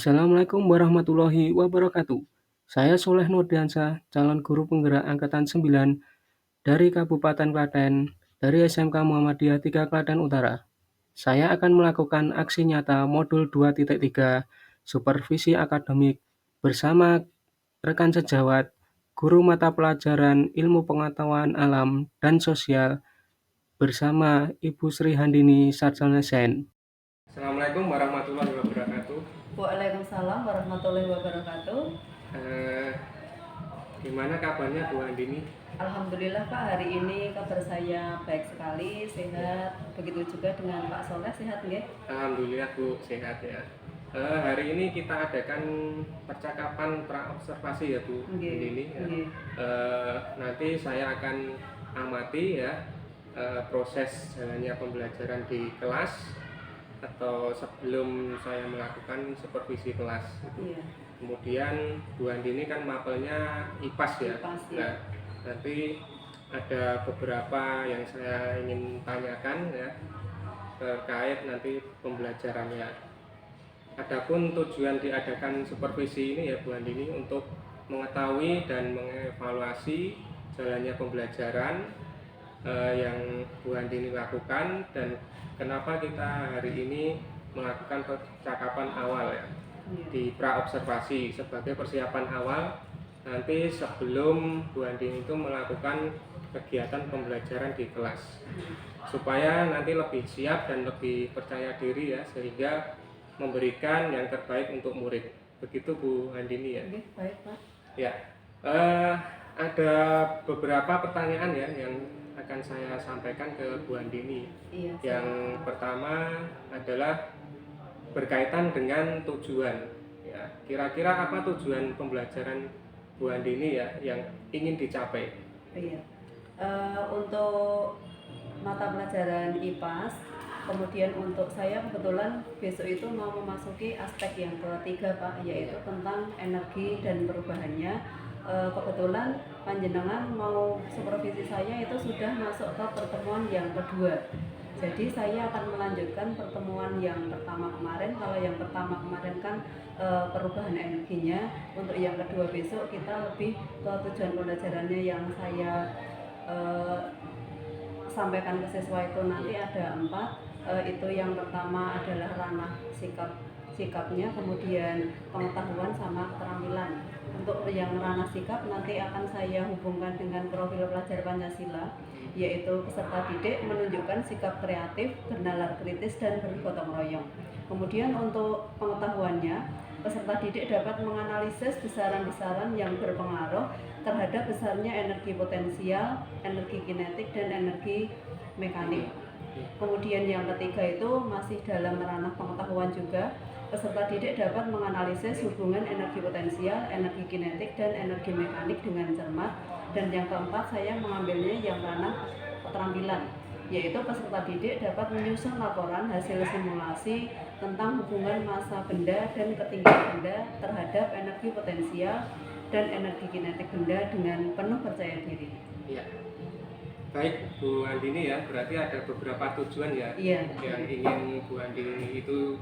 Assalamualaikum warahmatullahi wabarakatuh. Saya Soleh Nurdiansyah, calon guru penggerak angkatan 9 dari Kabupaten Klaten, dari SMK Muhammadiyah 3 Klaten Utara. Saya akan melakukan aksi nyata modul 2.3 supervisi akademik bersama rekan sejawat, guru mata pelajaran ilmu pengetahuan alam dan sosial bersama Ibu Sri Handini Sarjana Sen. Assalamualaikum warahmatullahi wabarakatuh. Waalaikumsalam warahmatullahi wabarakatuh. Eh, Gimana kabarnya Bu Andini? Alhamdulillah Pak, hari ini kabar saya baik sekali, sehat. Begitu juga dengan Pak Soleh, sehat nggih? Alhamdulillah Bu, sehat ya. Hari ini kita adakan percakapan pra-observasi ya Bu Andini ya. Nanti saya akan amati ya proses jalannya pembelajaran di kelas atau sebelum saya melakukan supervisi kelas. Iya. Kemudian Bu Andini kan mapelnya IPAS ya. IPAS, ya. Nah, nanti ada beberapa yang saya ingin tanyakan ya terkait nanti pembelajarannya. Adapun tujuan diadakan supervisi ini ya Bu Andini untuk mengetahui dan mengevaluasi jalannya pembelajaran yang Bu Andini lakukan dan kenapa kita hari ini melakukan percakapan awal ya di pra-observasi sebagai persiapan awal nanti sebelum Bu Andini itu melakukan kegiatan pembelajaran di kelas supaya nanti lebih siap dan lebih percaya diri ya sehingga memberikan yang terbaik untuk murid. Begitu Bu Andini ya. Oke, baik Pak. Ya, ada beberapa pertanyaan ya yang akan saya sampaikan ke Bu Andini. Iya. Yang pertama adalah berkaitan dengan tujuan. Ya, kira-kira apa tujuan pembelajaran Bu Andini ya yang ingin dicapai? Iya. Untuk mata pelajaran IPAS, kemudian untuk saya kebetulan besok itu mau memasuki aspek yang ketiga Pak, yaitu tentang energi dan perubahannya. Kebetulan panjenengan mau supervisi saya itu sudah masuk ke pertemuan yang kedua. Jadi saya akan melanjutkan pertemuan yang pertama kemarin. Kalau yang pertama kemarin kan perubahan energinya, untuk yang kedua besok kita lebih ke tujuan pembelajarannya yang saya sampaikan ke siswa itu nanti ada 4. Itu yang pertama adalah ranah sikapnya, kemudian pengetahuan sama keterampilan. Untuk yang ranah sikap nanti akan saya hubungkan dengan profil pelajar Pancasila, yaitu peserta didik menunjukkan sikap kreatif, bernalar kritis, dan bergotong royong. Kemudian untuk pengetahuannya, peserta didik dapat menganalisis besaran-besaran yang berpengaruh terhadap besarnya energi potensial, energi kinetik, dan energi mekanik. Kemudian yang ketiga itu masih dalam ranah pengetahuan juga, peserta didik dapat menganalisis hubungan energi potensial, energi kinetik, dan energi mekanik dengan cermat. Dan yang keempat saya mengambilnya yang ranah keterampilan, yaitu peserta didik dapat menyusun laporan hasil simulasi tentang hubungan massa benda dan ketinggian benda terhadap energi potensial dan energi kinetik benda dengan penuh percaya diri. Ya. Baik Bu Andini ya, berarti ada beberapa tujuan ya yang ingin Bu Andini itu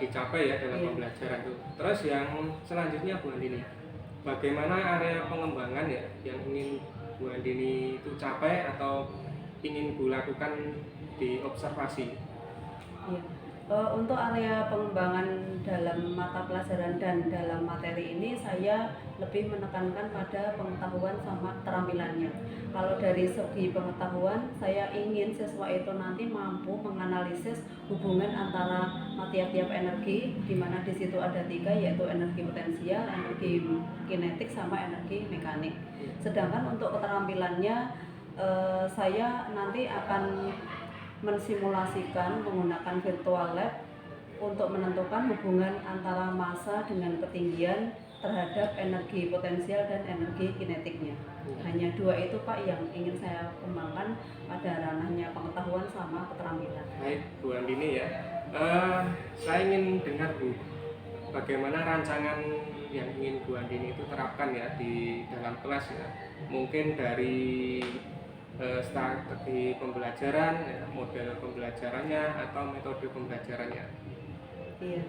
dicapai ya dalam pembelajaran itu. Terus yang selanjutnya Bu Andini, bagaimana area pengembangan ya yang ingin Bu Andini itu capai atau ingin Bu lakukan di observasi? Ya. Untuk area pengembangan dalam mata pelajaran dan dalam materi ini saya lebih menekankan pada pengetahuan sama keterampilannya. Kalau dari segi pengetahuan, saya ingin siswa itu nanti mampu menganalisis hubungan antara tiap-tiap energi, di mana di situ ada 3, yaitu energi potensial, energi kinetik, sama energi mekanik. Sedangkan untuk keterampilannya, saya nanti akan mensimulasikan menggunakan virtual lab untuk menentukan hubungan antara massa dengan ketinggian terhadap energi potensial dan energi kinetiknya. Hanya 2 itu Pak yang ingin saya kembangkan pada ranahnya pengetahuan sama keterampilan. Baik Bu Andini ya, saya ingin dengar Bu, bagaimana rancangan yang ingin Bu Andini itu terapkan ya di dalam kelas ya, mungkin dari strategi pembelajaran, ya, model pembelajarannya atau metode pembelajarannya. Iya.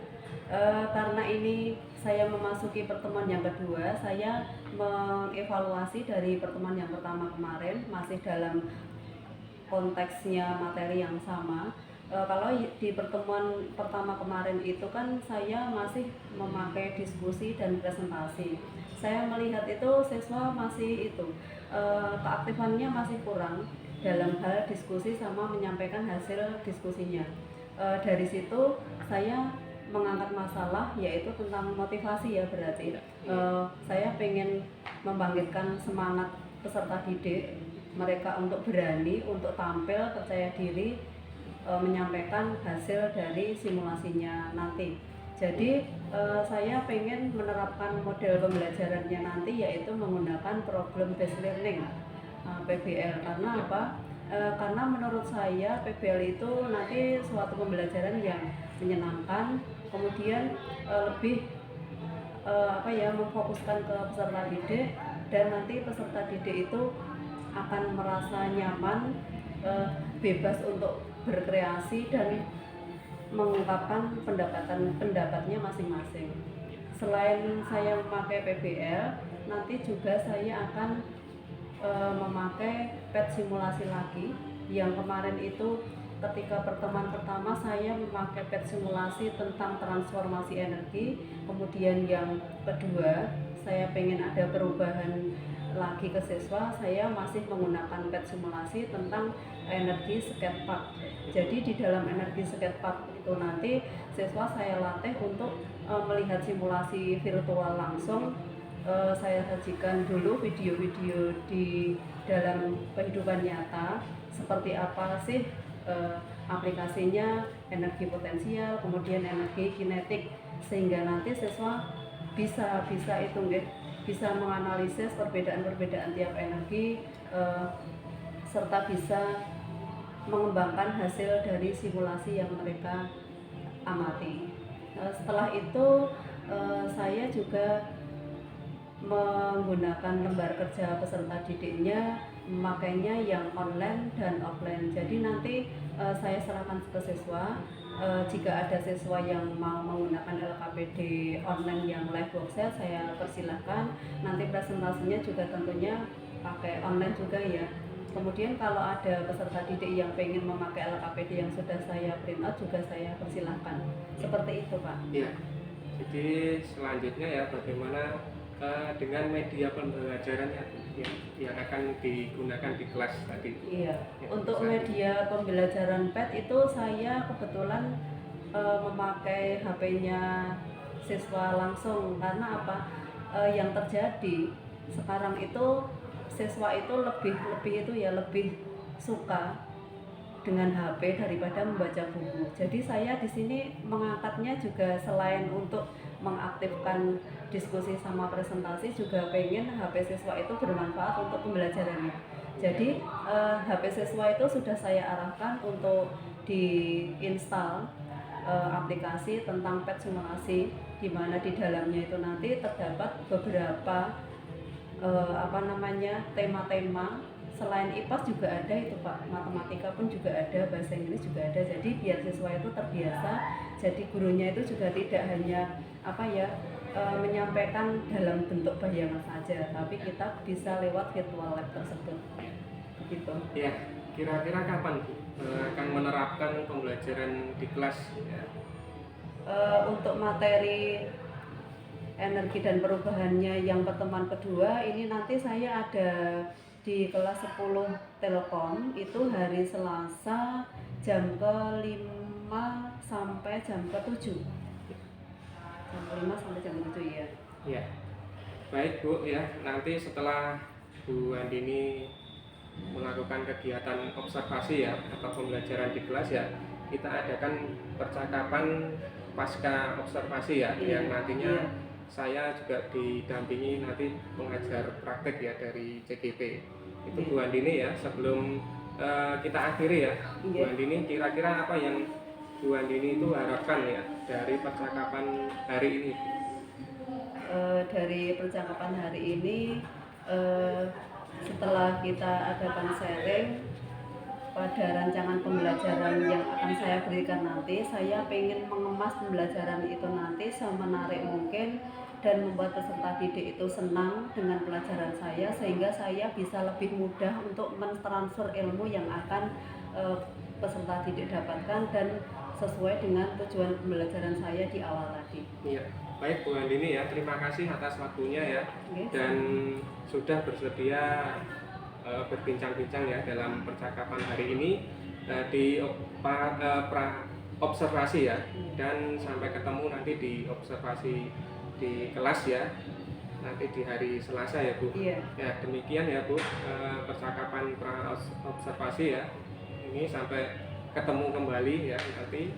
Karena ini saya memasuki pertemuan yang kedua, saya mengevaluasi dari pertemuan yang pertama kemarin masih dalam konteksnya materi yang sama. Kalau di pertemuan pertama kemarin itu kan saya masih memakai diskusi dan presentasi. Saya melihat itu siswa masih itu keaktifannya masih kurang dalam hal diskusi sama menyampaikan hasil diskusinya. Dari situ saya mengangkat masalah yaitu tentang motivasi ya berarti. Saya pengen membangkitkan semangat peserta didik mereka untuk berani, untuk tampil, percaya diri, menyampaikan hasil dari simulasinya nanti. Jadi saya pengen menerapkan model pembelajarannya nanti yaitu menggunakan problem based learning PBL. Karena apa? Karena menurut saya PBL itu nanti suatu pembelajaran yang menyenangkan, kemudian lebih memfokuskan ke peserta didik, dan nanti peserta didik itu akan merasa nyaman, bebas untuk berkreasi dan mengungkapkan pendapatnya masing-masing. Selain saya memakai PBL, nanti juga saya akan memakai PET simulasi lagi. Yang kemarin itu ketika pertemuan pertama saya memakai PET simulasi tentang transformasi energi, kemudian yang kedua saya pengen ada perubahan lagi ke siswa, saya masih menggunakan PET simulasi tentang energi skatepark. Jadi di dalam energi skatepark itu nanti siswa saya latih untuk melihat simulasi virtual langsung. Saya sajikan dulu video-video di dalam kehidupan nyata seperti apa sih aplikasinya, energi potensial, kemudian energi kinetik, sehingga nanti siswa bisa menganalisis perbedaan-perbedaan tiap energi, serta bisa mengembangkan hasil dari simulasi yang mereka amati. Setelah itu saya juga menggunakan lembar kerja peserta didiknya, memakainya yang online dan offline. Jadi nanti saya serahkan ke siswa. Jika ada siswa yang mau menggunakan LKPD online yang live workshop, saya persilahkan. Nanti presentasinya juga tentunya pakai online juga ya. Kemudian kalau ada peserta didik yang pengen memakai LKPD yang sudah saya print out juga saya persilahkan. Seperti itu Pak. Iya. Jadi selanjutnya ya bagaimana dengan media pembelajarannya yang akan digunakan di kelas tadi. Iya. Untuk media pembelajaran PET itu saya kebetulan memakai HP-nya siswa langsung. Karena apa? Yang terjadi sekarang itu siswa itu lebih suka dengan HP daripada membaca buku. Jadi saya di sini mengangkatnya juga selain untuk mengaktifkan diskusi sama presentasi, juga pengen HP siswa itu bermanfaat untuk pembelajarannya. Jadi HP siswa itu sudah saya arahkan untuk diinstal aplikasi tentang PET simulasi, di mana di dalamnya itu nanti terdapat beberapa tema-tema. Selain IPAS juga ada itu Pak, matematika pun juga ada, bahasa Inggris juga ada. Jadi biar siswa itu terbiasa, jadi gurunya itu juga tidak hanya menyampaikan dalam bentuk bayangan saja, tapi kita bisa lewat virtual lab tersebut. Begitu. Ya, kira-kira kapan Bu akan menerapkan pembelajaran di kelas? Ya. Untuk materi energi dan perubahannya yang pertemuan kedua ini nanti saya ada di kelas 10 Telkom itu hari Selasa jam ke-5 sampai jam ke-7. Jam 5 sampai jam 7 ya. Ya. Baik Bu ya, nanti setelah Bu Andini melakukan kegiatan observasi ya atau pembelajaran di kelas ya, kita adakan percakapan pasca observasi ya, yang nantinya saya juga didampingi nanti pengajar praktek ya dari CGP. Itu Bu Andini ya, sebelum kita akhiri ya, Bu Andini, kira-kira apa yang Bu Andini itu harapkan ya dari percakapan hari ini? Dari percakapan hari ini, setelah kita adakan sharing, pada rancangan pembelajaran yang akan saya berikan nanti, saya ingin mengemas pembelajaran itu nanti semenarik mungkin dan membuat peserta didik itu senang dengan pelajaran saya, sehingga saya bisa lebih mudah untuk mentransfer ilmu yang akan peserta didik dapatkan dan sesuai dengan tujuan pembelajaran saya di awal tadi. Iya, baik Bu Andini ya, terima kasih atas waktunya ya, dan sudah bersedia berbincang-bincang ya dalam percakapan hari ini di observasi ya, dan sampai ketemu nanti di observasi di kelas ya, nanti di hari Selasa ya Bu. Iya. Ya demikian ya Bu, percakapan observasi ya, ini sampai ketemu kembali ya nanti.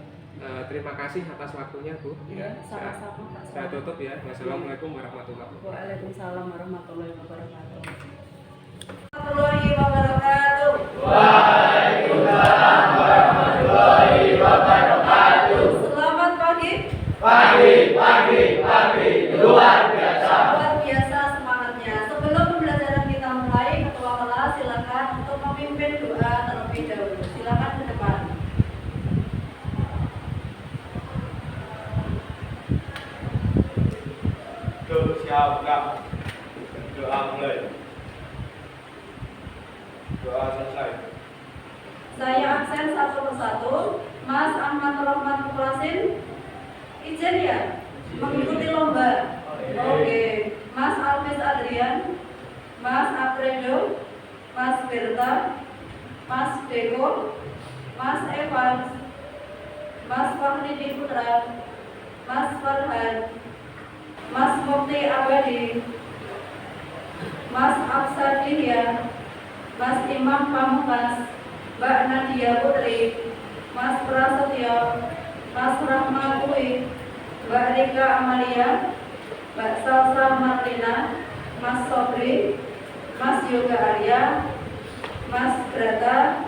Terima kasih atas waktunya Bu. Ya, sama-sama. Saya tutup ya. Wassalamualaikum warahmatullahi wabarakatuh. Waalaikumsalam warahmatullahi wabarakatuh. Waalaikumsalam warahmatullahi wabarakatuh. Selamat pagi. Pagi. Luar biasa. Luar biasa semangatnya. Sebelum pembelajaran kita mulai, ketua kelas silakan untuk memimpin doa terlebih dahulu. Silakan ke depan. Siapkan. Doa mulai. Doa selesai. Saya absen satu persatu. Mas Ahmad Rahmat Muklasin, izin ya mengikuti lomba. Oke. Mas Alvis Adrian, Mas Alfredo, Mas Berta, Mas Deko, Mas Evans, Mas Fahri Putra, Mas Farhan, Mas Mukti Abadi, Mas Absadiya, Mas Imam Pamungkas, Mbak Nadia Putri, Mas Prasetyo, Mas Rahma Kui, Mbak Rika Amalia, Mbak Salsa Marlina, Mas Sobri, Mas Yoga Arya, Mas Brata.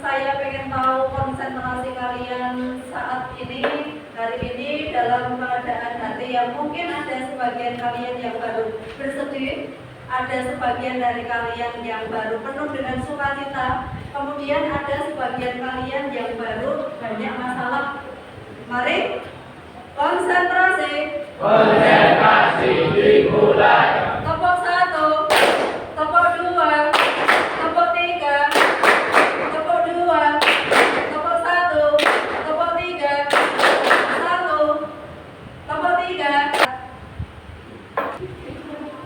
Saya pengen tahu konsentrasi kalian saat ini, hari ini dalam keadaan hati yang mungkin ada sebagian kalian yang baru bersedih, ada sebagian dari kalian yang baru penuh dengan sukacita, kemudian ada sebagian kalian yang baru banyak masalah. Mari konsentrasi. Konsentrasi dimulai. Tepuk 1, tepuk 2, tepuk 3, tepuk 2, tepuk 1, tepuk 3, 1, tepuk 3.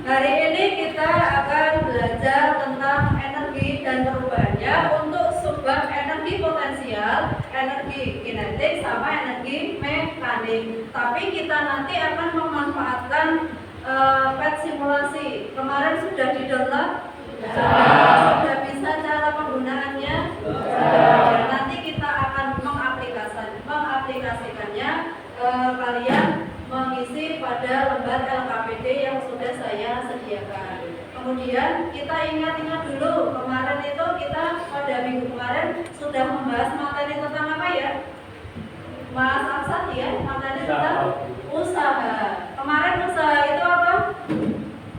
Hari ini kita akan belajar tentang energi dan perubahannya untuk subbab energi potensial, energi kinetik, sama energi mekanik. Tapi kita nanti akan memanfaatkan PET simulasi. Kemarin sudah di-download? Sudah bisa cara penggunaannya? Sudah. Nanti kita akan mengaplikasikannya. Kalian mengisi pada lembar LKPD yang sudah saya sediakan. Kemudian kita ingat-ingat dulu, kemarin itu kita pada minggu kemarin sudah membahas materi tentang apa ya? Mas Aksat ya, materi tentang usaha. Kemarin usaha itu apa?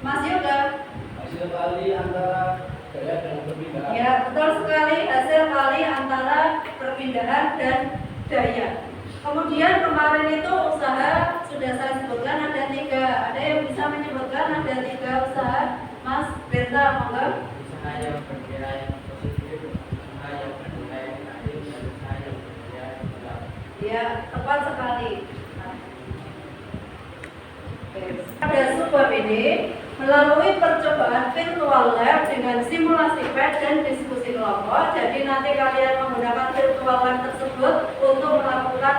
Mas Yoga? Hasil kali antara daya dan perpindahan. Ya, betul sekali, hasil kali antara perpindahan dan daya. Kemudian kemarin itu usaha sudah saya sebutkan ada 3. Ada yang bisa menyebutkan ada 3 usaha? Mas Berta, monggo. Usaha yang bernilai positif, usaha yang bernilai negatif, dan usaha yang bernilai negatif. Ya, tepat sekali. Pada subbab ini melalui percobaan virtual lab dengan simulasi PET dan diskusi kelompok. Jadi nanti kalian menggunakan virtual lab tersebut untuk melakukan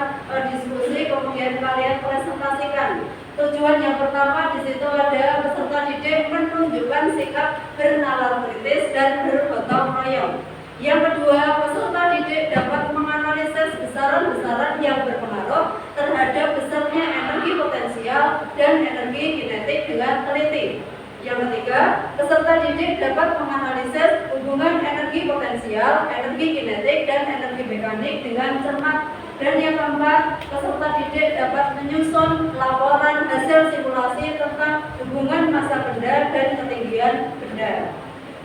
diskusi, kemudian kalian presentasikan. Tujuan yang pertama di situ ada peserta didik menunjukkan sikap bernalar kritis dan bergotong royong. Yang kedua, peserta didik dapat menganalisis besaran-besaran yang berpengaruh terhadap besarnya energi potensial dan energi kinetik dengan teliti. Yang ketiga, peserta didik dapat menganalisis hubungan energi potensial, energi kinetik, dan energi mekanik dengan cermat. Dan yang keempat, peserta didik dapat menyusun laporan hasil simulasi tentang hubungan massa benda dan ketinggian benda.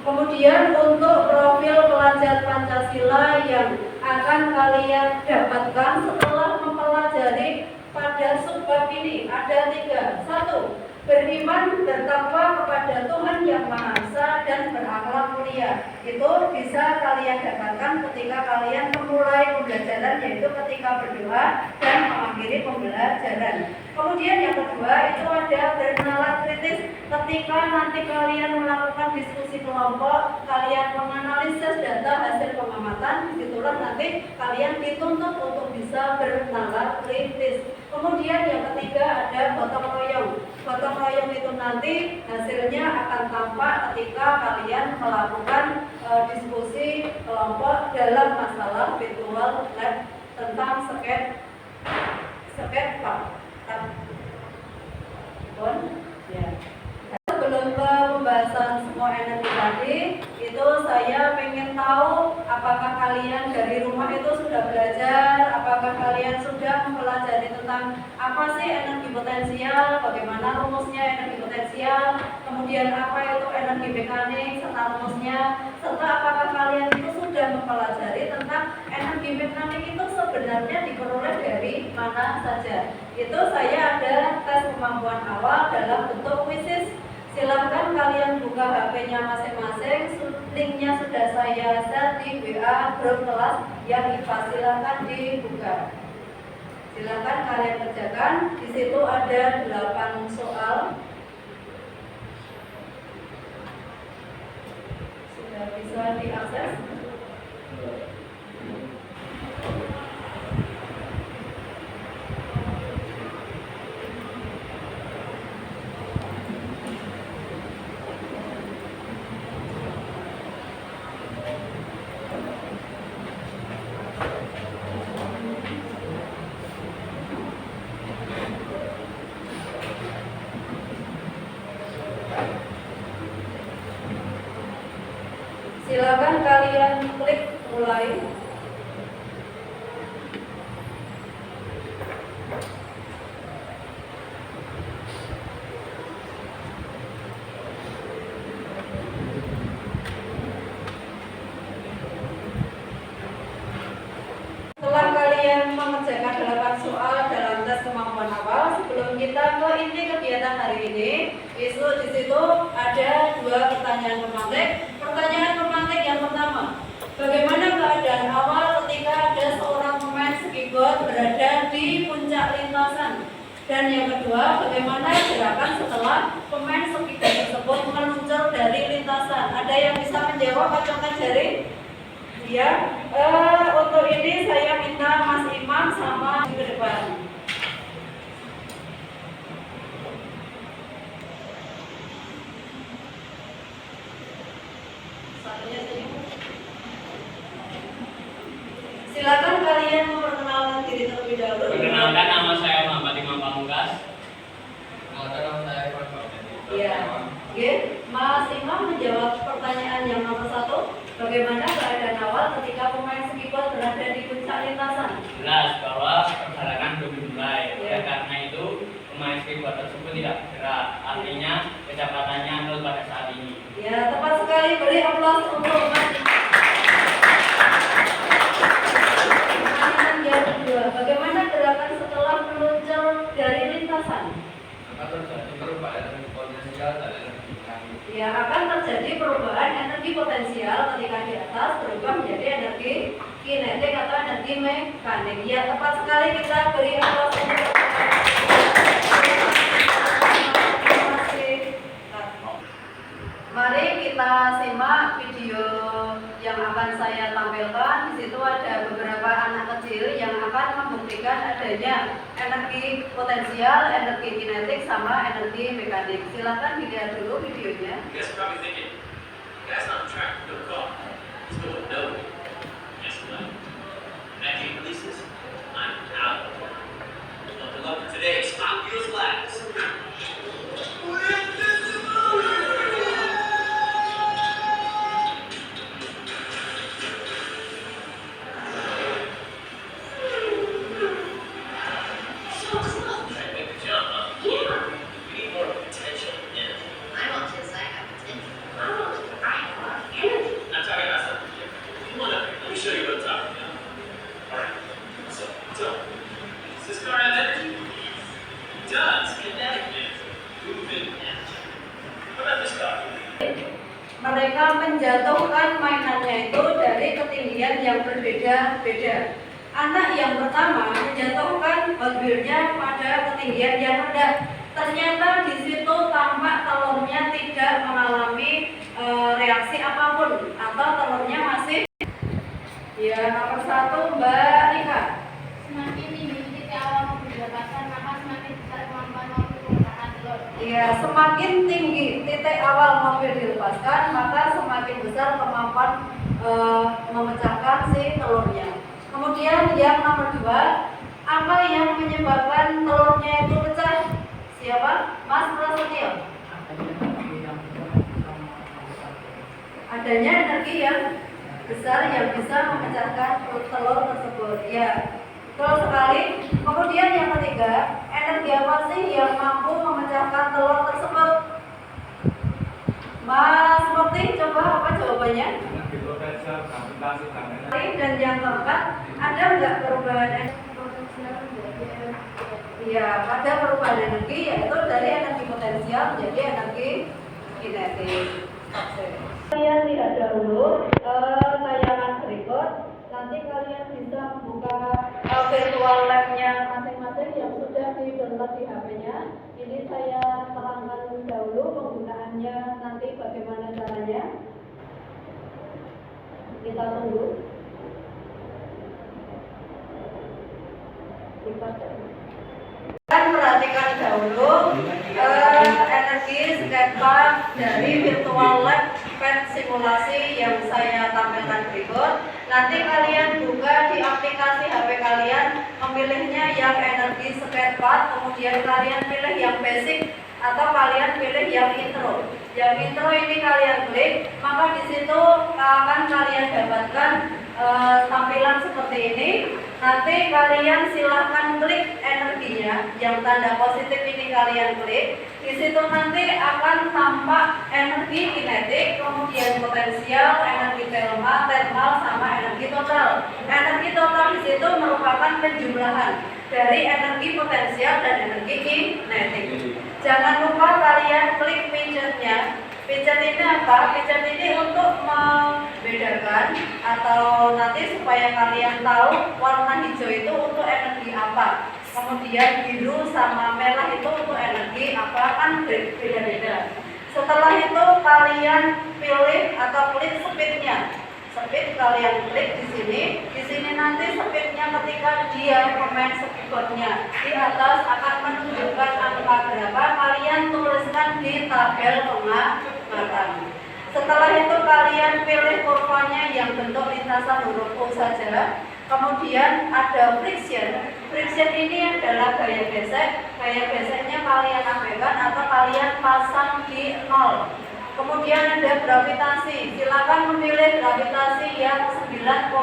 Kemudian untuk profil pelajar Pancasila yang akan kalian dapatkan setelah mempelajari pada subbab ini ada 3. 1. Beriman bertakwa kepada Tuhan Yang Maha Esa dan berakhlak mulia. Itu bisa kalian dapatkan ketika kalian memulai pembelajaran, yaitu ketika berdoa dan mengakhiri pembelajaran. Kemudian yang kedua itu ada bernalar kritis. Ketika nanti kalian melakukan diskusi kelompok, kalian menganalisis data hasil pengamatan, disitulah nanti kalian dituntut untuk bisa bernalar kritis. Kemudian yang ketiga ada gotong royong. Gotong royong itu nanti hasilnya akan tampak ketika kalian melakukan diskusi kelompok dalam masalah virtual lab tentang sket ya. Sebelum ke pembahasan semua energi tadi, itu saya pengen tahu apakah kalian dari rumah itu sudah belajar, apakah kalian sudah mempelajari tentang apa sih energi potensial, bagaimana rumusnya energi potensial, kemudian apa itu energi mekanik serta rumusnya, serta apakah kalian itu sudah mempelajari tentang energi mekanik itu sebenarnya diperoleh dari mana saja. Itu saya ada tes kemampuan awal dalam bentuk kuisis. Silahkan kalian buka HP-nya masing-masing. Linknya sudah saya share di WA grup kelas yang IPA. Silahkan dibuka. Silahkan kalian kerjakan. Di situ ada 8 soal. Sudah bisa diakses. Silakan kalian klik mulai. Setelah kalian mengerjakan 8 soal dalam tes kemampuan awal, sebelum kita ke inti kegiatan hari ini, di situ ada 2 pertanyaan pemantik. Pertanyaan pemantik yang pertama, bagaimana keadaan awal ketika ada seorang pemain skiboard berada di puncak lintasan? Dan yang kedua, bagaimana gerakan setelah pemain skiboard tersebut meluncur dari lintasan? Ada yang bisa menjawab? Acungkan jari. Ya, untuk ini saya minta Mas Imam sama ke depan. Silakan kalian memperkenalkan diri terlebih dahulu. Perkenalkan, nama saya Muhammad Imam Pamungkas. Perkenalkan, saya Pak. Iya. Oke, Mas Imam menjawab pertanyaan yang nomor 1. Bagaimana keadaan awal ketika pemain skiboard berada di puncak lintasan? Jelas bahwa perjalanan belum dimulai. Ya. Karena itu pemain skiboard tersebut tidak bergerak. Artinya kecepatannya 0 pada saat ini. Ya, tepat sekali. Beri aplaus untuk Mas Imam. Pertanyaan yang kedua, bagaimana gerakan setelah meluncur dari lintasan? Akan terjadi perubahan potensial dan energi mekanik. Ya, akan terjadi perubahan energi potensial ketika di atas berubah menjadi energi kinetik atau energi mekanik. Ya, tepat sekali, kita beri aplaus untuk Mari kita simak video yang akan saya tampilkan. Di situ ada beberapa anak kecil yang akan membuktikan adanya energi potensial, energi kinetik, sama energi mekanik. Silakan dilihat dulu videonya. You guys are probably thinking, that's not a track, no car. It's going nowhere. Guess what? That game releases, I'm out. Buckle up for today's Hot Wheels class. Try to make the jump, huh? Yeah. We need more potential than energy. I want to say I have potential. I want to I have mereka menjatuhkan mainannya itu dari ketinggian yang berbeda-beda. Anak yang pertama menjatuhkan Hot Wheels-nya pada ketinggian yang rendah. Ternyata di situ tampak telurnya tidak mengalami reaksi apapun atau telurnya masih. Ya, nomor 1 Mbak Rika. Semakin tinggi titik awal mendapatkan maka semakin besar kemampuan mobil menggunakan telur. Ya, semakin tinggi titik awal mobil dilepaskan, maka semakin besar kemampuan memecahkan si telurnya. Kemudian yang nomor 2, apa yang menyebabkan telurnya itu pecah? Siapa? Mas Prasetyo. Adanya energi yang besar yang bisa memecahkan telur tersebut. Ya, betul sekali. Kemudian yang ketiga, energi apa sih yang mampu memecahkan telur tersebut? Mas Mukti, coba apa jawabannya? Energi potensial, gravitasi, dan energi. Dan yang keempat, ada nggak perubahan energi? Ya, ada perubahan energi yaitu dari energi potensial menjadi energi kinetik. Kalian lihat dahulu tayangan berikut. Nanti kalian bisa membuka virtual lab-nya masing-masing yang sudah di-download di HP-nya. Ini saya terangkan dahulu penggunaannya nanti bagaimana caranya. Kita tunggu. Perhatikan dahulu energi skatepark dari virtual lab pet simulasi yang saya tampilkan berikut. Nanti kalian buka di aplikasi HP kalian, memilihnya yang energi skatepark, kemudian kalian pilih yang basic atau kalian pilih yang intro. Yang intro ini kalian klik, maka di situ akan kalian dapatkan tampilan seperti ini. Nanti kalian silahkan klik energinya, yang tanda positif ini kalian klik. Di situ nanti akan tampak energi kinetik, kemudian potensial, energi thermal, sama energi total. Energi total di situ merupakan penjumlahan dari energi potensial dan energi kinetik. Jangan lupa kalian klik picture-nya. Picture ini apa? Picture ini untuk membedakan atau nanti supaya kalian tahu warna hijau itu untuk energi apa. Kemudian biru sama merah itu untuk energi apa, kan beda-beda. Setelah itu kalian pilih atau klik speed-nya. Speed kalian klik di sini. Di sini nanti speed-nya ketika dia pemain keyboard-nya di atas akan menunjukkan angka berapa, kalian tuliskan di tabel pengamatan. Setelah itu kalian pilih kurvanya yang bentuk lintasan huruf U saja. Kemudian ada friction. Friction ini adalah gaya gesek. Gaya geseknya kalian abaikan atau kalian pasang di 0. Kemudian ada gravitasi. Silakan memilih gravitasi yang 9,8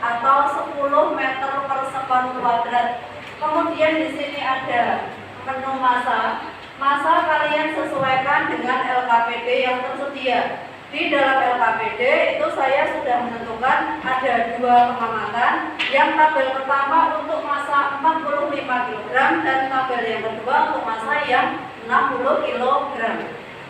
atau 10 meter per sekon kuadrat. Kemudian di sini ada menu massa. Massa kalian sesuaikan dengan LKPD yang tersedia. Di dalam LKPD itu saya sudah menentukan ada 2 pengamatan. Yang tabel pertama untuk massa 45 kg dan tabel yang kedua untuk massa yang 60 kg.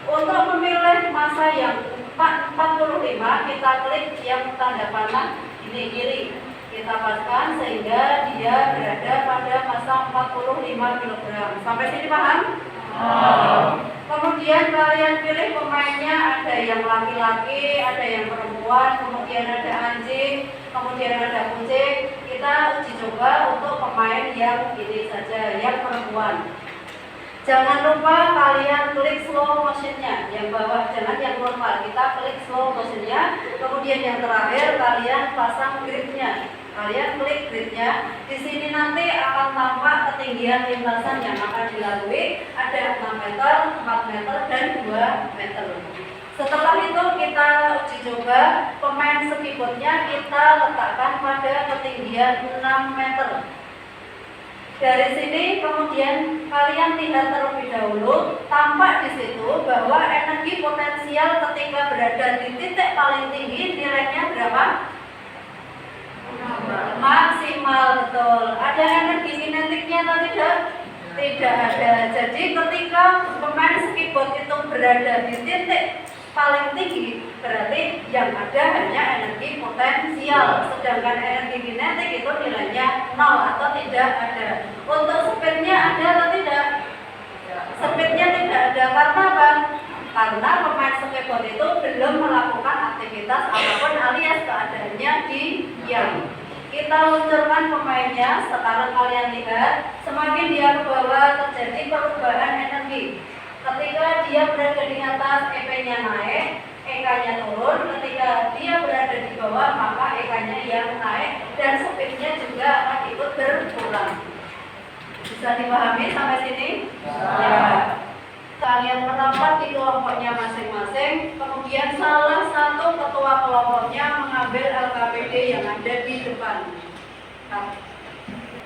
Untuk memilih massa yang 45, kita klik yang tanda panah ini kiri. Kita paskan sehingga dia berada pada massa 45 kg. Sampai sini paham? Kemudian kalian pilih pemainnya, ada yang laki-laki, ada yang perempuan, kemudian ada anjing, kemudian ada kucing. Kita uji coba untuk pemain yang ini saja, yang perempuan. Jangan lupa kalian klik slow motionnya, yang bawah jangan yang normal, kita klik slow motionnya. Kemudian yang terakhir kalian pasang gripnya, kalian klik gripnya. Di sini nanti akan tampak ketinggian lintasan yang akan dilalui, ada 6 meter, 4 meter, dan 2 meter. Setelah itu kita uji coba pemain skipboardnya kita letakkan pada ketinggian 6 meter. Dari sini kemudian kalian lihat terlebih dahulu, tampak di situ bahwa energi potensial ketika berada di titik paling tinggi nilainya berapa? Maksimal, betul. Ada energi kinetiknya atau tidak? Tidak ada. Jadi ketika pemain skipboard itu berada di titik paling tinggi, berarti yang ada hanya energi potensial, sedangkan energi kinetik itu nilainya 0 atau tidak ada. Untuk speednya ada atau tidak? Speednya tidak ada, karena apa? Karena pemain skateboard itu belum melakukan aktivitas apapun alias keadaannya diam. Kita luncurkan pemainnya, sekarang kalian lihat, semakin dia ke bawah terjadi perubahan energi. Ketika dia berada di atas, EP-nya naik, EK-nya turun. Ketika dia berada di bawah, maka EK-nya yang naik dan speed-nya juga akan ikut berkurang. Bisa dipahami sampai sini? Ya. Kalian merapat di kelompoknya masing-masing, kemudian salah satu ketua kelompoknya mengambil LKPD yang ada di depan. Nah,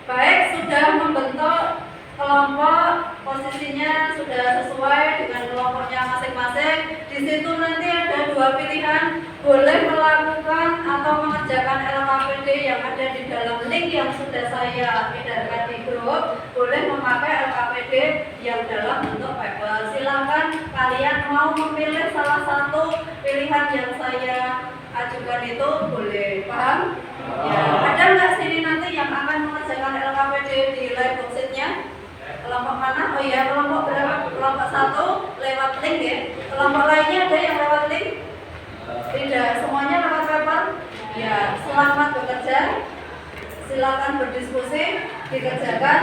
baik, sudah membentuk kelompok, posisinya sudah sesuai dengan kelompoknya masing-masing. Di situ nanti ada dua pilihan, boleh melakukan atau mengerjakan LKPD yang ada di dalam link yang sudah saya edarkan di grup, boleh memakai LKPD yang dalam bentuk paper. Silakan kalian mau memilih salah satu pilihan yang saya ajukan itu, boleh. Paham? Ya. Ada nggak sini nanti yang akan mengerjakan LKPD di live worksheet-nya? Kelompok mana? Oh iya, kelompok berapa? Kelompok 1 lewat link ya. Kelompok lainnya ada yang lewat link? Tidak, semuanya lewat paper. Ya, selamat bekerja. Silakan berdiskusi, dikerjakan.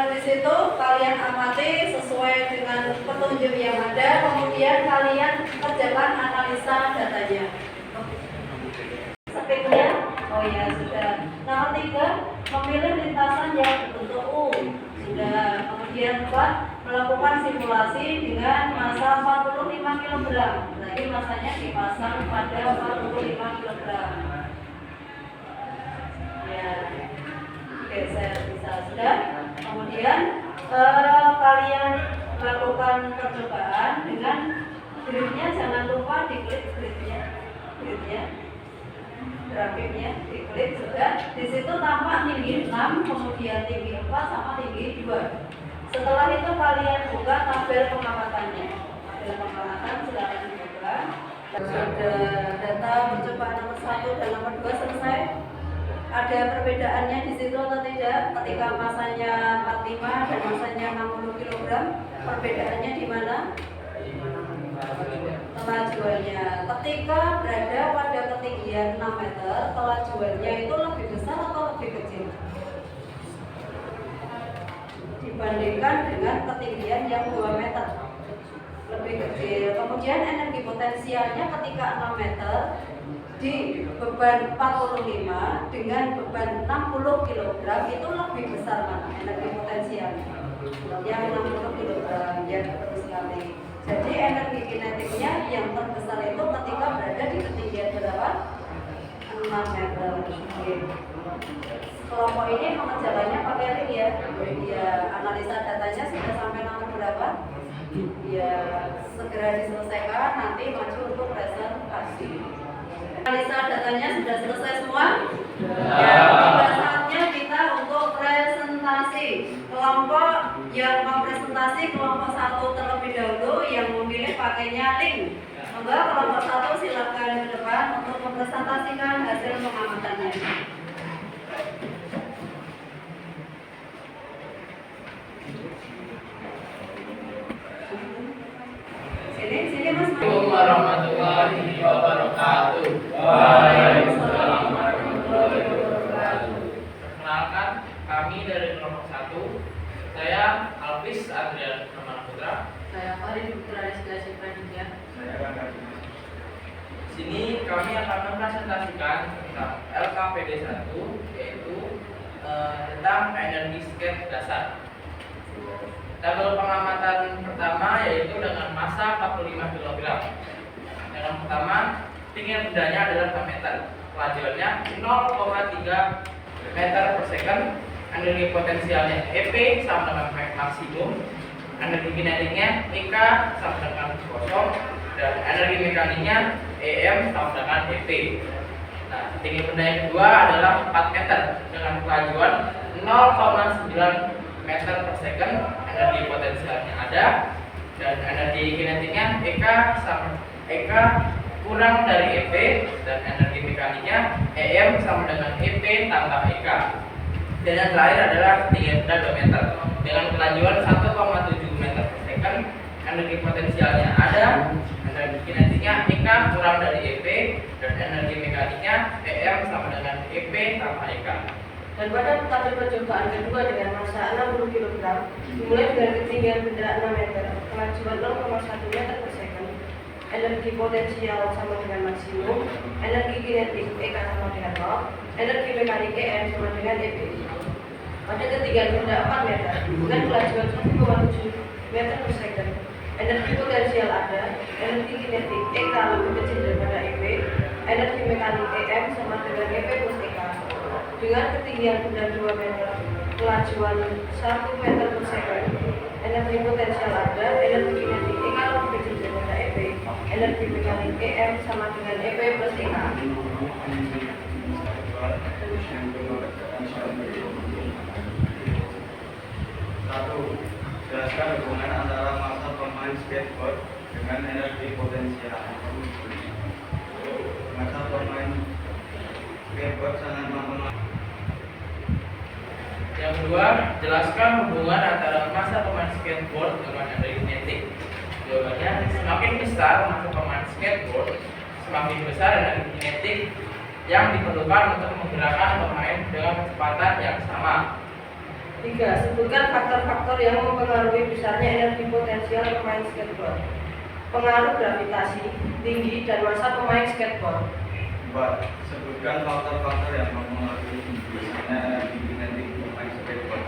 Di situ kalian amati sesuai dengan petunjuk yang ada. Kemudian kalian kerjakan analisa datanya. Speednya, oh iya sudah. Nomor 3, memilih lintasan yang berbentuk U. Sudah. Kemudian 4, melakukan simulasi dengan massa 45 kg. Berarti massanya dipasang pada 45 kg. Ya, geser bisa sudah. Kemudian kalian lakukan percobaan dengan gridnya, jangan lupa diklik gridnya, grafiknya diklik sudah. Di situ tampak tinggi 6, kemudian tinggi 4 sama tinggi 2. Setelah itu kalian buka tabel pengamatannya. Tabel pengamatan silakan dibuka. Sudah data percobaan nomor 1 dan nomor 2 selesai. Ada perbedaannya di situ atau tidak? Ketika masanya 45 dan masanya 60 kg, perbedaannya di mana? Kelajuannya. Ketika berada pada ketinggian 6 meter, kelajuannya itu lebih besar atau lebih kecil? Dibandingkan dengan ketinggian yang 2 meter, lebih kecil. Kemudian energi potensialnya ketika 6 meter di beban 45 dengan beban 60 kg itu lebih besar mana energi potensialnya? Yang 60 kg, ya betul sekali. Jadi energi kinetiknya yang terbesar itu ketika berada di ketinggian berapa? 6 meter. Kelompok ini mengerjakannya pakai link ya. Ya, analisa datanya sudah sampai nomor berapa? Ya, segera diselesaikan, nanti maju untuk presentasi. Analisa datanya sudah selesai semua? Ya, tiba saatnya kita untuk presentasi. Kelompok yang mau presentasi, kelompok 1 terlebih dahulu yang memilih pakainya link. Monggo kelompok 1 silakan ke depan untuk mempresentasikan hasil pengamatannya. Sini Mas. Assalamualaikum warahmatullahi wabarakatuh. Waalaikumsalam warahmatullahi wabarakatuh. Perkenalkan, kami dari kelompok 1. Saya Alvis Adrian Pramana Putra. Saya Farid Putra Rizky Praditya. Sini kami akan mempresentasikan tentang LKPD 1, yaitu tentang energi skate dasar. Tabel pengamatan pertama yaitu dengan massa 45 kg. Yang pertama, tinggi bendanya adalah 6 meter. Kelajuannya 0,3 meter per second. Energi potensialnya EP sama dengan maksimum. Energi kinetiknya EK sama dengan kosong. Dan energi mekaniknya EM sama dengan EP. Nah, tinggi benda yang kedua adalah 4 meter dengan kelajuan 0,9 meter per second. Energi potensialnya ada dan energi kinetiknya EK sama EK kurang dari EP dan energi mekaniknya EM sama dengan EP tambah EK. Dan yang terakhir adalah ketinggian benda 2 meter dengan kelajuan 1,7 meter per second. Energi potensialnya ada, energi kinetiknya EK kurang dari EP dan energi mekaniknya EM sama dengan EP tambah EK. Dan pada kali percobaan kedua dengan massa 60 kg, dimulai dengan ketinggian benda 6 meter, kelajuan 0,1 meter per second, energi potensial sama dengan maksimum, energi kinetik EK sama dengan 0, energi mekanik EM sama dengan EP. Pada ketinggian benda 4 meter, dengan kelajuan 1,7 meter per second, energi potensial ada, energi kinetik EK lebih kecil daripada EP, energi mekanik EM sama dengan EP plus EK. Dengan ketinggian benda 2 meter, kelajuan 1 meter per second, energi potensial ada, energi kinetik EK lebih kecil daripada EP, energi mekanik EM sama dengan EP plus EK. Satu, jelaskan hubungan antara massa pemain skateboard dengan energi potensial. Massa pemain skateboard sangat mempengaruhi. Yang kedua, jelaskan hubungan antara massa pemain skateboard dengan energi kinetik. Jawabannya, semakin besar massa pemain skateboard, semakin besar energi kinetik yang diperlukan untuk menggerakkan pemain dengan kecepatan yang sama. 3. Sebutkan faktor-faktor yang mempengaruhi besarnya energi potensial pemain skateboard. Pengaruh gravitasi, tinggi, dan massa pemain skateboard. 4. Sebutkan faktor-faktor yang mempengaruhi besarnya energi kinetik pemain skateboard.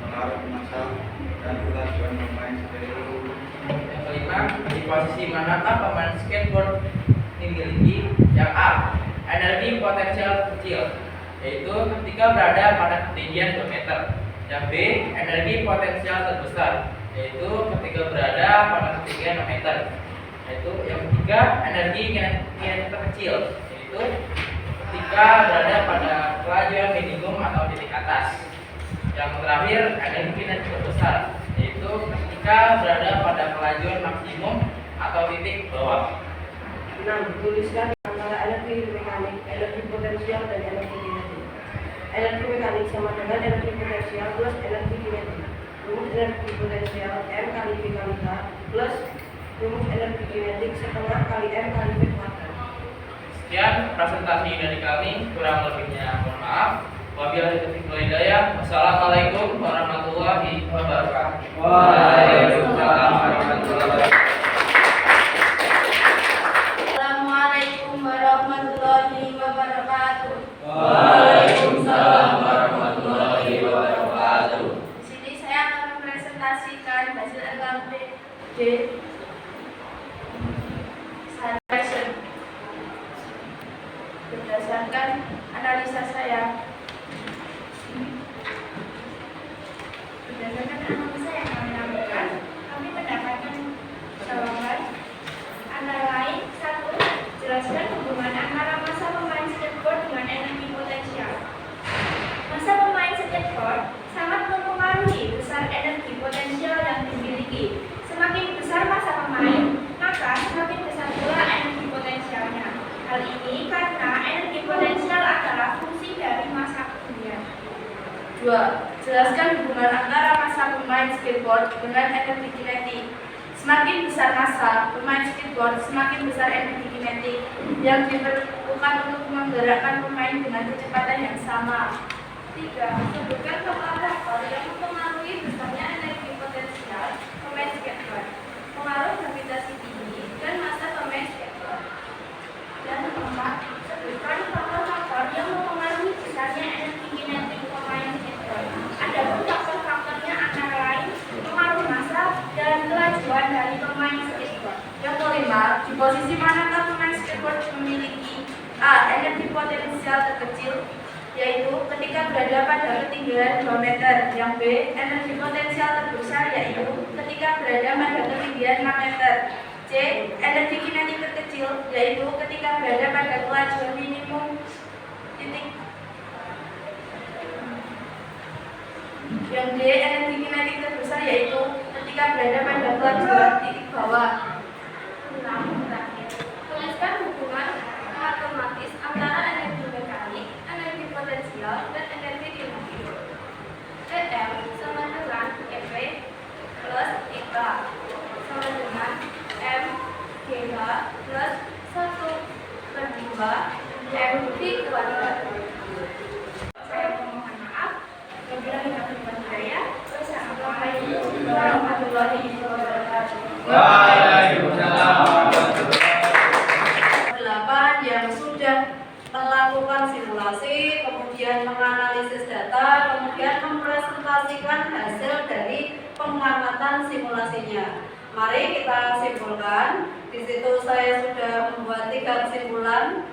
Pengaruh massa dan kelajuan pemain skateboard. Yang kelima, di posisi manakah pemain skateboard dimiliki? Yang A, energi potensial kecil, yaitu ketika berada pada ketinggian 2 meter. Yang B, energi potensial terbesar, yaitu ketika berada pada ketinggian 6 meter. Yaitu yang ketiga, energi kinetik terkecil, yaitu ketika berada pada kelajuan minimum atau titik atas. Yang terakhir, energi kinetik terbesar, yaitu ketika berada pada kelajuan maksimum atau titik bawah. 6. Tuliskan antara energi mekanik, energi potensial, dan energi kinetik. Energi mekanik sama dengan energi potensial plus energi kinetik. Rumus energi potensial M kali V kali K plus rumus energi kinetik setengah kali M kali V kuadrat. Sekian presentasi dari kami, kurang lebihnya mohon maaf. Wabillahi taufiq wal hidayah. Wassalamualaikum warahmatullahi wabarakatuh. Waalaikumsalam warahmatullahi wabarakatuh. Assalamualaikum warahmatullahi wabarakatuh. Waalaikumsalam warahmatullahi wabarakatuh. Di sini saya akan mempresentasikan hasil LKPD selection berdasarkan analisa saya. Berdasarkan analisa yang kami lakukan, kami mendapatkan jawaban antara lain: 1. Jelaskan hubungan antara massa pemain skateboard dengan energi potensial. Massa pemain skateboard sangat mempengaruhi besar energi potensial yang dimiliki. Semakin besar massa pemain, maka semakin besar pula energi potensialnya. Hal ini karena energi potensial adalah fungsi dari massa ketinggian. 2. Jelaskan hubungan antara massa pemain skateboard dengan energi kinetik. Semakin besar massa pemain skateboard, semakin besar energi kinetik yang diperlukan untuk menggerakkan pemain dengan kecepatan yang sama. 3. Sebutkan faktor-faktor yang mempengaruhi besarnya energi potensial pemain skateboard, pengaruh gravitasi tinggi, dan massa pemain skateboard. Dan 4. Sebutkan faktor-faktor yang mempengaruhi besarnya energi kinetik pemain skateboard. Adapun faktor-faktornya antara lain pengaruh massa dan kelajuan dari pemain skateboard. Yang kelima, di posisi manakah pemain skateboard memiliki A. Energi potensial terkecil, yaitu ketika berada pada ketinggian 2 meter. Yang B. Energi potensial terbesar, yaitu ketika berada pada ketinggian 6 meter. C. Energi kinetik terkecil, yaitu ketika berada pada kelajuan minimum titik. Yang D. Energi kinetik terbesar, yaitu ketika berada pada kelajuan titik bawah. 6. GH plus 1/2 MT kuadrat. Saya mohon maaf. Wabillahi taufiq wal hidayah. Wassalamualaikum warahmatullahi wabarakatuh. Waalaikumsalam. 8 yang sudah melakukan simulasi, kemudian menganalisis data, kemudian mempresentasikan hasil dari pengamatan simulasinya. Mari kita simpulkan. Di situ saya sudah membuat 3 kesimpulan.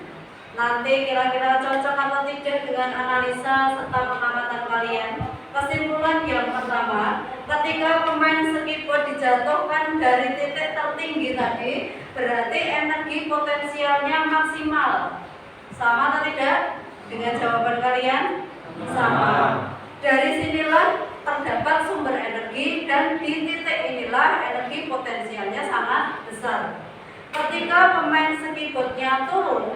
Nanti kira-kira cocok atau tidak dengan analisa serta pengamatan kalian. Kesimpulan yang pertama, ketika pemain skipboard dijatuhkan dari titik tertinggi tadi, berarti energi potensialnya maksimal. Sama atau tidak dengan jawaban kalian? Sama. Dari sinilah terdapat sumber energi dan di titik inilah energi potensialnya sangat besar. Ketika pemain skipboardnya turun,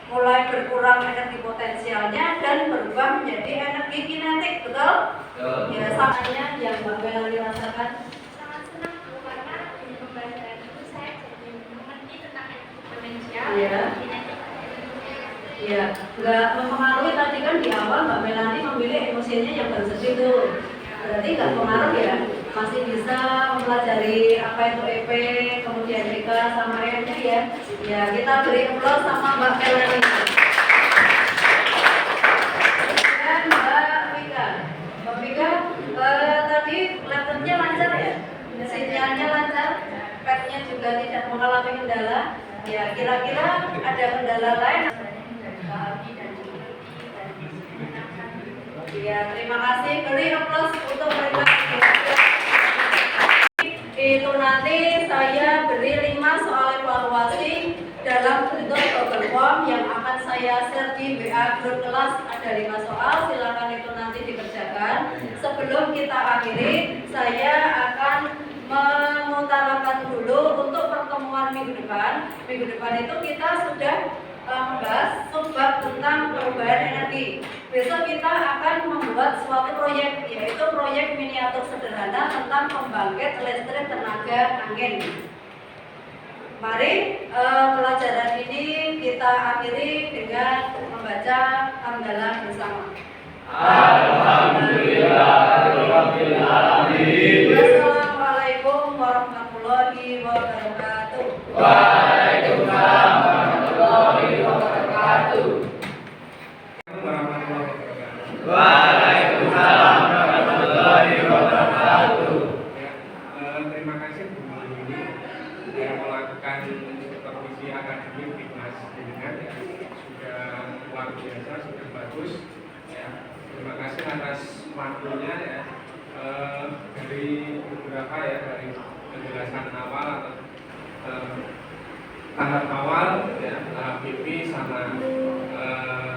mulai berkurang energi potensialnya dan berubah menjadi energi kinetik, betul? Ya, samanya yang Mbak Melani rasakan. Sangat senang Bu, karena di pembelajaran itu saya jadi mengerti tentang energi potensial. Iya. Ya, nggak mempengaruhi tadi kan di awal Mbak Melani memilih emosinya yang bersedih tuh. Berarti nggak pengaruh ya, masih bisa mempelajari apa itu EP, kemudian EK sama M-nya ya. Ya, kita beri aplaus sama Mbak Melani. Dan Mbak Vika. Mbak Vika, tadi laptopnya lancar ya? Sinyalnya lancar, pad-nya juga tidak mengalami kendala. Ya, kira-kira ada kendala lain? Ya, terima kasih. Beri aplaus untuk mereka. Itu nanti saya beri 5 soal evaluasi dalam bentuk Google Form yang akan saya share di WA grup kelas. Ada 5 soal, silakan itu nanti dikerjakan. Sebelum kita akhiri, saya akan mengutarakan dulu untuk pertemuan minggu depan. Minggu depan itu kita sudah membahas subbab tentang perubahan energi. Besok kita akan membuat suatu proyek, yaitu proyek miniatur sederhana tentang pembangkit listrik tenaga angin. Mari pelajaran ini kita akhiri dengan membaca hamdalah bersama. Alhamdulillahirobbilalamin. Wassalamualaikum warahmatullahi wabarakatuh. Waalaikumsalam warahmatullahi wabarakatuh. Waalaikumsalam warahmatullahi wabarakatuh. Terima kasih Bu Mimi yang melakukan supervisi akademik di kelas dengan ya, sudah luar biasa, sudah bagus ya. Terima kasih atas waktunya ya. Dari beberapa ya, dari penjelasan awal atau tahap awal ya, tahap PP sama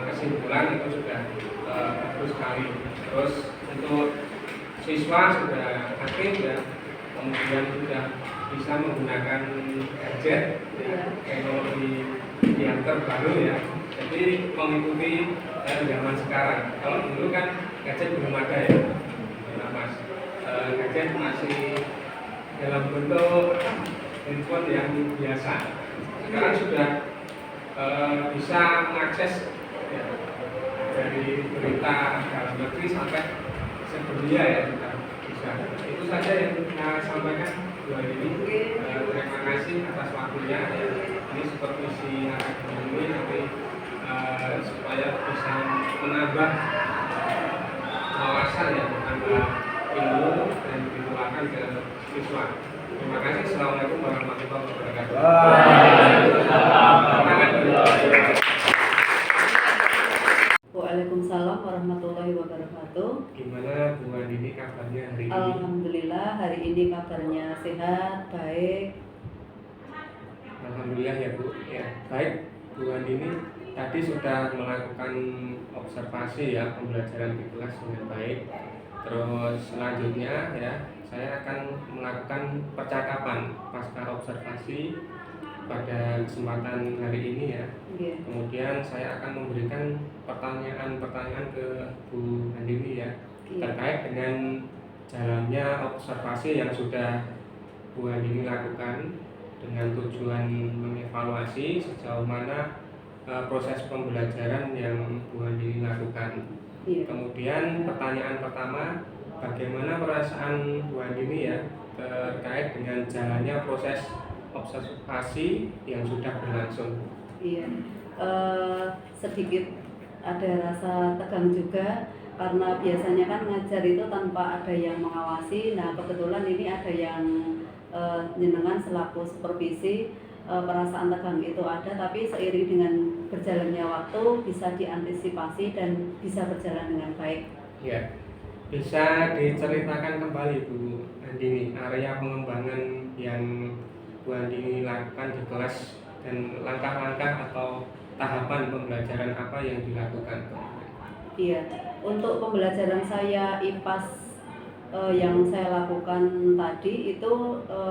kesimpulan itu sudah bagus sekali. Terus untuk siswa sudah aktif ya, kemudian sudah bisa menggunakan gadget ya, teknologi yang terbaru ya, jadi mengikuti zaman sekarang. Kalau dulu kan gadget belum ada ya, Mas. Gadget masih dalam bentuk handphone yang biasa. Sekarang sudah bisa mengakses ya, dari berita dalam negeri sampai sedunia ya, kita bisa. Itu saja yang kita sampaikan hari ini. Terima kasih atas waktunya ya. Ini supervisi akademik ini nanti supaya bisa menambah wawasan ya, menambah ilmu dan ditularkan ke siswa. Terima kasih. Assalamualaikum warahmatullahi wabarakatuh. Waalaikumsalam warahmatullahi wabarakatuh. Gimana Bu Andini kabarnya hari ini? Alhamdulillah hari ini kabarnya sehat, baik. Alhamdulillah ya Bu. Ya, baik Bu Andini tadi sudah melakukan observasi ya, pembelajaran di kelas dengan baik. Terus selanjutnya ya, saya akan melakukan percakapan pasca observasi pada kesempatan hari ini ya. Kemudian saya akan memberikan pertanyaan-pertanyaan ke Bu Andini ya, terkait dengan jalannya observasi yang sudah Bu Andini lakukan. dengan tujuan mengevaluasi sejauh mana proses pembelajaran yang Bu Andini lakukan. Iya. Kemudian pertanyaan pertama, bagaimana perasaan Bu Andini ya terkait dengan jalannya proses observasi yang sudah berlangsung? Iya, sedikit ada rasa tegang juga karena biasanya kan ngajar itu tanpa ada yang mengawasi. Nah kebetulan ini ada yang jenengan selaku supervisi. Perasaan tegang itu ada, tapi seiring dengan berjalannya waktu bisa diantisipasi dan bisa berjalan dengan baik. Ya, bisa diceritakan kembali Bu Andini area pengembangan yang Bu Andini lakukan di kelas dan langkah-langkah atau tahapan pembelajaran apa yang dilakukan? Iya, untuk pembelajaran saya IPAS yang saya lakukan tadi itu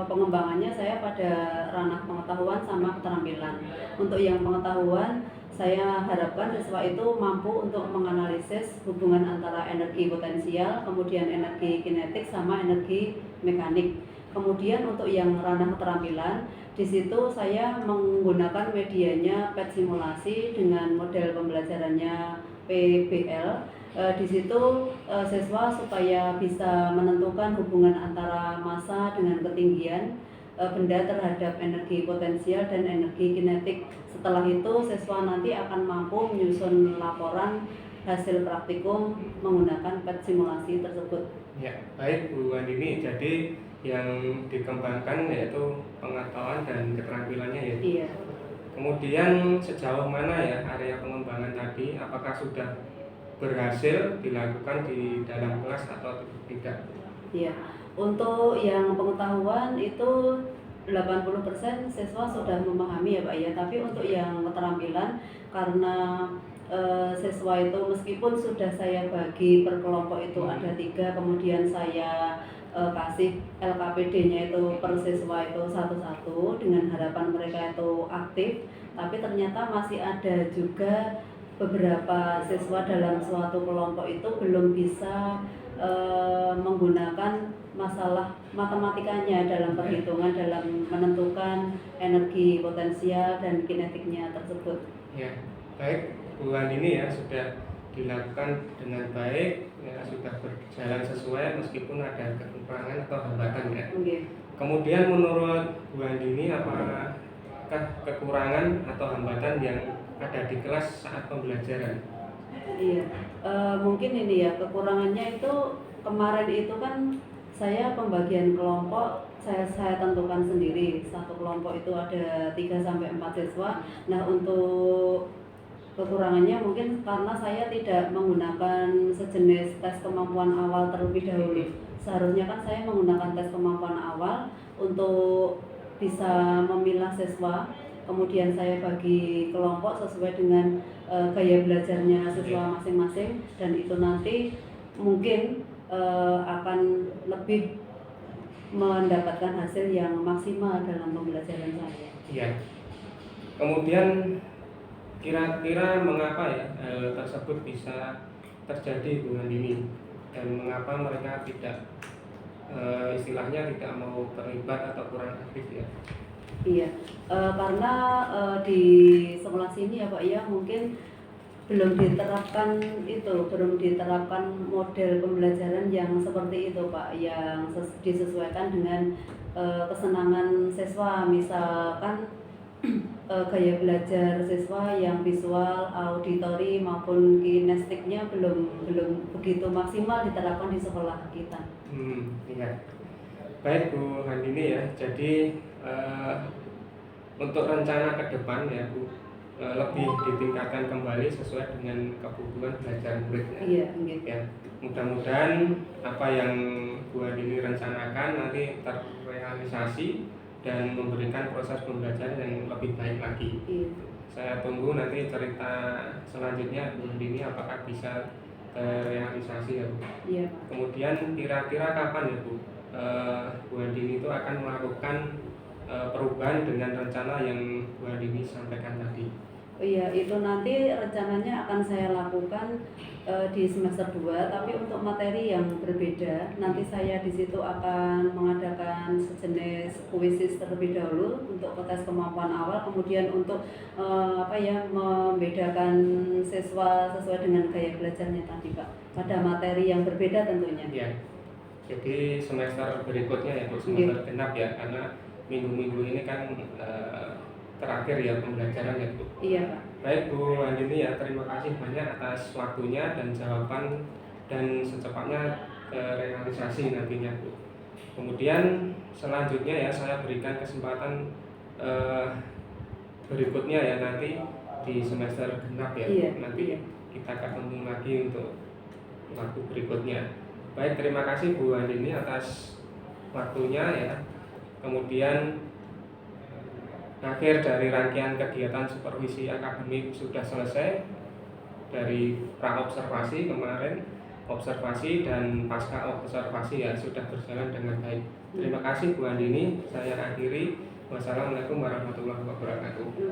pengembangannya saya pada ranah pengetahuan sama keterampilan. Untuk yang pengetahuan, saya harapkan siswa itu mampu untuk menganalisis hubungan antara energi potensial, kemudian energi kinetik sama energi mekanik. Kemudian untuk yang ranah keterampilan, di situ saya menggunakan medianya PET simulasi dengan model pembelajarannya PBL. Di situ siswa supaya bisa menentukan hubungan antara massa dengan ketinggian benda terhadap energi potensial dan energi kinetik. Setelah itu siswa nanti akan mampu menyusun laporan hasil praktikum menggunakan PET simulasi tersebut. Ya, baik Bu Andini. Jadi yang dikembangkan yaitu pengetahuan dan keterampilannya ya. Iya. Kemudian sejauh mana ya area pengembangan tadi? Apakah sudah berhasil dilakukan di dalam kelas atau tidak? Iya. Untuk yang pengetahuan itu 80% siswa sudah memahami ya Pak ya. Tapi untuk yang keterampilan karena siswa itu meskipun sudah saya bagi per kelompok itu ada 3, kemudian saya kasih LKPD-nya itu per siswa itu satu-satu dengan harapan mereka itu aktif, tapi ternyata masih ada juga beberapa siswa dalam suatu kelompok itu belum bisa menggunakan masalah matematikanya dalam perhitungan dalam menentukan energi potensial dan kinetiknya tersebut. Ya, baik Bu Andini ya, sudah dilakukan dengan baik ya, sudah berjalan sesuai meskipun ada kekurangan atau hambatan ya. Okay. Kemudian menurut Bu Andini apakah kekurangan atau hambatan yang ada di kelas saat pembelajaran? Iya, mungkin ini ya kekurangannya itu kemarin itu kan saya pembagian kelompok saya tentukan sendiri. Satu kelompok itu ada 3-4 siswa. Nah untuk kekurangannya mungkin karena saya tidak menggunakan sejenis tes kemampuan awal terlebih dahulu. Seharusnya kan saya menggunakan tes kemampuan awal untuk bisa memilah siswa. Kemudian saya bagi kelompok sesuai dengan gaya belajarnya siswa masing-masing, dan itu nanti mungkin akan lebih mendapatkan hasil yang maksimal dalam pembelajaran saya. Iya. Kemudian kira-kira mengapa ya hal tersebut bisa terjadi Bu Andini, dan mengapa mereka tidak istilahnya tidak mau terlibat atau kurang aktif ya? Iya, karena di sekolah sini ya Pak ya mungkin belum diterapkan model pembelajaran yang seperti itu Pak, yang disesuaikan dengan kesenangan siswa. Misalkan gaya belajar siswa yang visual, auditori maupun kinestiknya belum begitu maksimal diterapkan di sekolah kita. Iya. Baik Bu Andini ya, jadi untuk rencana ke depan ya Bu, lebih ditingkatkan kembali sesuai dengan kebutuhan belajar muridnya. Iya, gitu. Ya, mudah-mudahan apa yang Bu Andini rencanakan nanti terrealisasi dan memberikan proses pembelajaran yang lebih baik lagi. Iya. Saya tunggu nanti cerita selanjutnya Bu Andini apakah bisa terrealisasi ya Bu. Iya. Kemudian kira-kira kapan ya Bu Bu Andini itu akan melakukan perubahan dengan rencana yang Bu Andini sampaikan tadi? Iya, itu nanti rencananya akan saya lakukan di semester 2, tapi untuk materi yang berbeda. Nanti saya di situ akan mengadakan sejenis kuisis terlebih dahulu untuk tes kemampuan awal, kemudian untuk membedakan siswa sesuai dengan gaya belajarnya tadi, Pak. Pada materi yang berbeda tentunya. Ya. Jadi semester berikutnya ya Bu, semester genap ya, karena minggu-minggu ini kan terakhir ya pembelajaran ya Bu. Iya Pak. Baik Bu Andini ya, terima kasih banyak atas waktunya dan jawaban dan secepatnya realisasi nantinya Bu. Kemudian selanjutnya ya saya berikan kesempatan berikutnya ya nanti di semester genap ya. Iya, Nanti iya. kita ketemu lagi untuk waktu berikutnya. Baik, terima kasih Bu Andini atas waktunya ya. Kemudian akhir dari rangkaian kegiatan supervisi akademik sudah selesai dari pra-observasi kemarin, observasi dan pasca observasi ya sudah berjalan dengan baik. Terima kasih Bu Andini, saya akhiri. Wassalamualaikum warahmatullahi wabarakatuh.